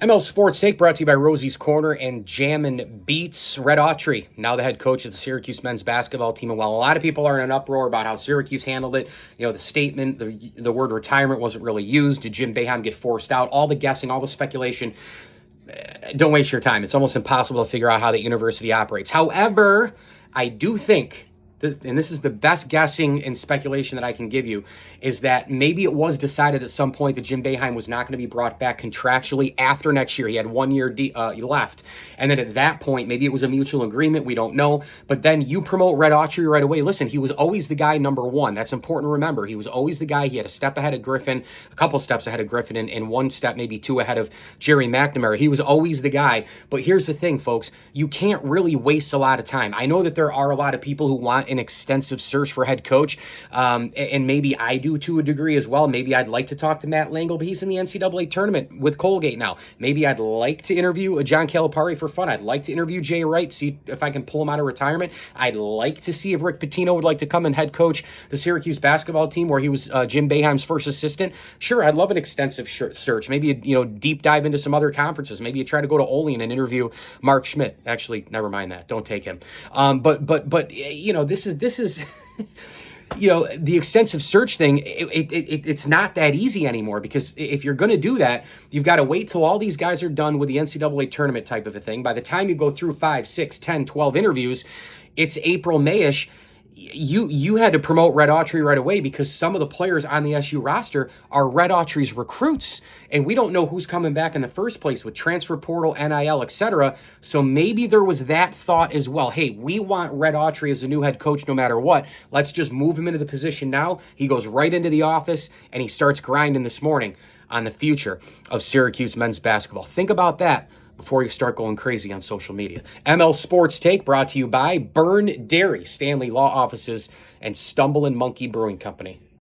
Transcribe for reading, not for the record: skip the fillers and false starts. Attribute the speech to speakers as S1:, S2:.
S1: ML Sports Take brought to you by Rosie's Corner and Jammin' Beats. Red Autry, now the head coach of the Syracuse men's basketball team. And while a lot of people are in an uproar about how Syracuse handled it, the statement, the word retirement wasn't really used. Did Jim Boeheim get forced out? All the guessing, all the speculation. Don't waste your time. It's almost impossible to figure out how the university operates. However, I do think, and this is the best guessing and speculation that I can give you, is that maybe it was decided at some point that Jim Boeheim was not going to be brought back contractually after next year. He had 1 year left. And then at that point, maybe it was a mutual agreement. We don't know. But then you promote Red Autry right away. Listen, he was always the guy number one. That's important to remember. He was always the guy. He had a step ahead of Griffin, a couple steps ahead of Griffin, and one step, maybe two ahead of Jerry McNamara. He was always the guy. But here's the thing, folks. You can't really waste a lot of time. I know that there are a lot of people who want an extensive search for head coach, and maybe I do to a degree as well. Maybe I'd like to talk to Matt Langle, but he's in the NCAA tournament with Colgate now. Maybe I'd like to interview a John Calipari for fun. I'd like to interview Jay Wright, see if I can pull him out of retirement. I'd like to see if Rick Pitino would like to come and head coach the Syracuse basketball team where he was Jim Boeheim's first assistant. Sure, I'd love an extensive search. Maybe deep dive into some other conferences. Maybe you try to go to Olean and interview Mark Schmidt. Actually, never mind that. Don't take him. But this is the extensive search thing, it's not that easy anymore, because if you're going to do that, you've got to wait till all these guys are done with the NCAA tournament type of a thing. By the time you go through 5, 6, 10, 12 interviews, it's April, May-ish. You had to promote Red Autry right away because some of the players on the SU roster are Red Autry's recruits, and we don't know who's coming back in the first place with transfer portal, NIL, etc. So maybe there was that thought as well. Hey, we want Red Autry as a new head coach no matter what. Let's just move him into the position now. He goes right into the office and he starts grinding this morning on the future of Syracuse men's basketball. Think about that before you start going crazy on social media. ML Sports Take brought to you by Burn Dairy, Stanley Law Offices, and Stumble and Monkey Brewing Company.